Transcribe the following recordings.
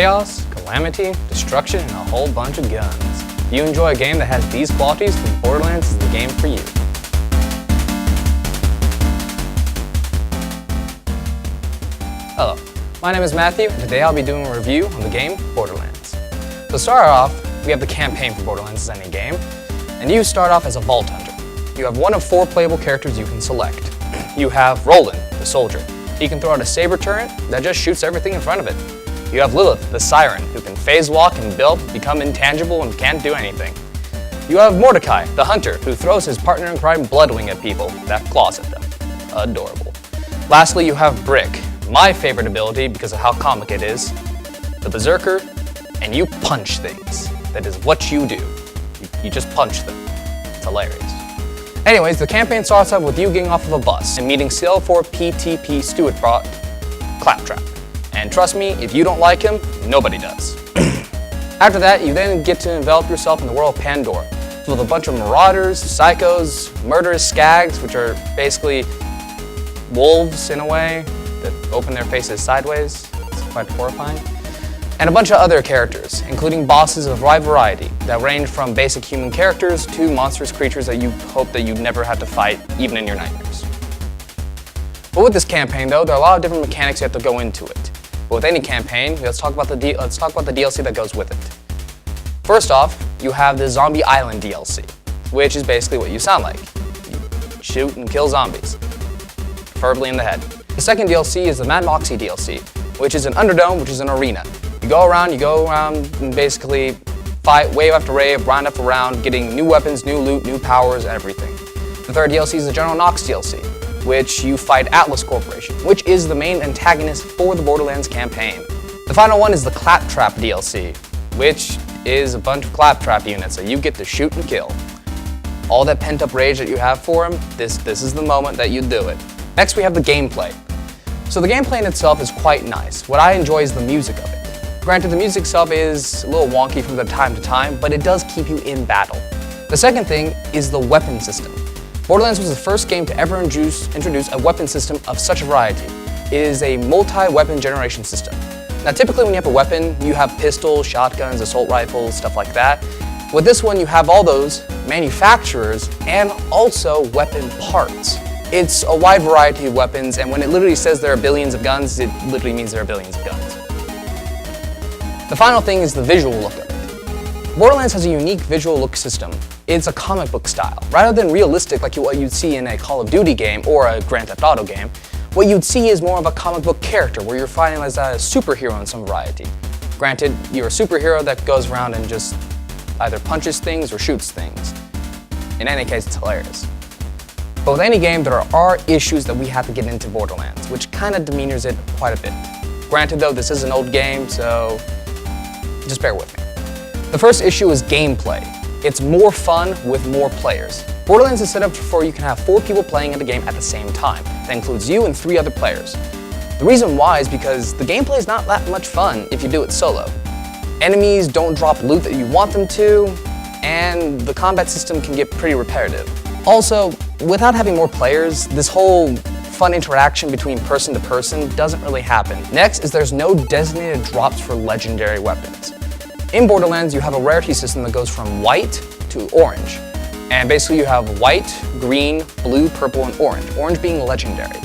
chaos, calamity, destruction, and a whole bunch of guns. If you enjoy a game that has these qualities, then Borderlands is the game for you. Hello, my name is Matthew, and today I'll be doing a review on the game Borderlands. To start off, we have the campaign for Borderlands as any game, and you start off as a Vault Hunter. You have one of 4 playable characters you can select. You have Roland, the soldier. He can throw out a saber turret that just shoots everything in front of it. You have Lilith, the siren, who can phase walk and become intangible and can't do anything. You have Mordecai, the hunter, who throws his partner in crime Bloodwing at people that claws at them. Adorable. Lastly, you have Brick, my favorite ability because of how comic it is, the Berserker, and you punch things. That is what you do. You just punch them. It's hilarious. Anyways, the campaign starts off with you getting off of a bus and meeting CL4 PTP Stewart bot, Claptrap. And trust me, if you don't like him, nobody does. After that, you then get to envelop yourself in the world of Pandora, filled with a bunch of marauders, psychos, murderous skags, which are basically wolves in a way, that open their faces sideways. It's quite horrifying. And a bunch of other characters, including bosses of a wide variety that range from basic human characters to monstrous creatures that you hope that you'd never have to fight, even in your nightmares. But with this campaign, though, there are a lot of different mechanics you have to go into it. But with any campaign, let's talk about the DLC that goes with it. First off, you have the Zombie Island DLC, which is basically what you sound like. You shoot and kill zombies, preferably in the head. The second DLC is the Mad Moxie DLC, which is an Underdome, which is an arena. You go around and basically fight wave after wave, round after round, getting new weapons, new loot, new powers, everything. The third DLC is the General Knox DLC, which you fight Atlas Corporation, which is the main antagonist for the Borderlands campaign. The final one is the Claptrap DLC, which is a bunch of Claptrap units that you get to shoot and kill. All that pent-up rage that you have for him, this is the moment that you do it. Next, we have the gameplay. So the gameplay in itself is quite nice. What I enjoy is the music of it. Granted, the music itself is a little wonky from time to time, but it does keep you in battle. The second thing is the weapon system. Borderlands was the first game to ever introduce a weapon system of such a variety. It is a multi-weapon generation system. Now typically when you have a weapon, you have pistols, shotguns, assault rifles, stuff like that. With this one, you have all those manufacturers and also weapon parts. It's a wide variety of weapons, and when it literally says there are billions of guns, it literally means there are billions of guns. The final thing is the visual look of it. Borderlands has a unique visual look system. It's a comic book style. Rather than realistic like what you'd see in a Call of Duty game or a Grand Theft Auto game, what you'd see is more of a comic book character where you're fighting as a superhero in some variety. Granted, you're a superhero that goes around and just either punches things or shoots things. In any case, it's hilarious. But with any game, there are issues that we have to get into Borderlands, which kind of demeanors it quite a bit. Granted though, this is an old game, so just bear with me. The first issue is gameplay. It's more fun with more players. Borderlands is set up for you can have 4 people playing at the game at the same time. That includes you and 3 other players. The reason why is because the gameplay is not that much fun if you do it solo. Enemies don't drop loot that you want them to, and the combat system can get pretty repetitive. Also, without having more players, this whole fun interaction between person to person doesn't really happen. Next is there's no designated drops for legendary weapons. In Borderlands, you have a rarity system that goes from white to orange. And basically you have white, green, blue, purple, and orange. Orange being legendary.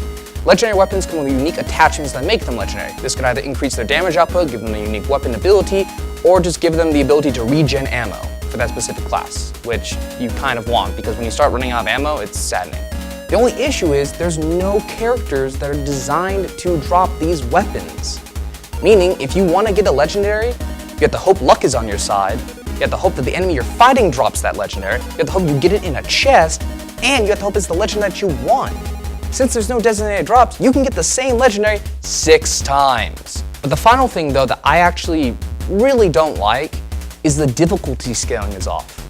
Legendary weapons come with unique attachments that make them legendary. This could either increase their damage output, give them a unique weapon ability, or just give them the ability to regen ammo for that specific class, which you kind of want, because when you start running out of ammo, it's saddening. The only issue is there's no characters that are designed to drop these weapons. Meaning, if you want to get a legendary, you have to hope luck is on your side, you have to hope that the enemy you're fighting drops that legendary, you have to hope you get it in a chest, and you have to hope it's the legend that you want. Since there's no designated drops, you can get the same legendary 6 times. But the final thing though that I actually really don't like is the difficulty scaling is off.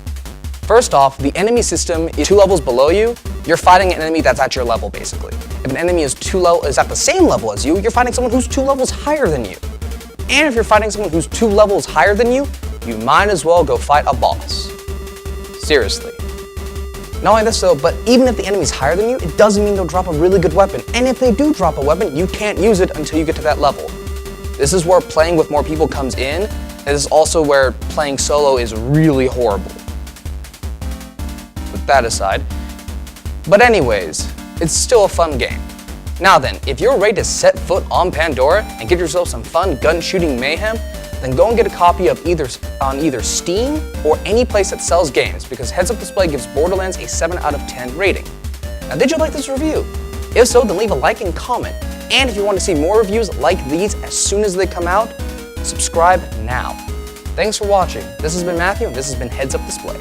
First off, the enemy system is 2 levels below you, you're fighting an enemy that's at your level basically. If an enemy is at the same level as you, you're fighting someone who's 2 levels higher than you. And if you're fighting someone who's 2 levels higher than you might as well go fight a boss. Seriously. Not only this though, but even if the enemy's higher than you, it doesn't mean they'll drop a really good weapon. And if they do drop a weapon, you can't use it until you get to that level. This is where playing with more people comes in, and this is also where playing solo is really horrible. With that aside. But anyways, it's still a fun game. Now then, if you're ready to set foot on Pandora and give yourself some fun gun shooting mayhem, then go and get a copy of on either Steam or any place that sells games, because Heads Up Display gives Borderlands a 7 out of 10 rating. Now, did you like this review? If so, then leave a like and comment. And if you want to see more reviews like these as soon as they come out, subscribe now. Thanks for watching. This has been Matthew, and this has been Heads Up Display.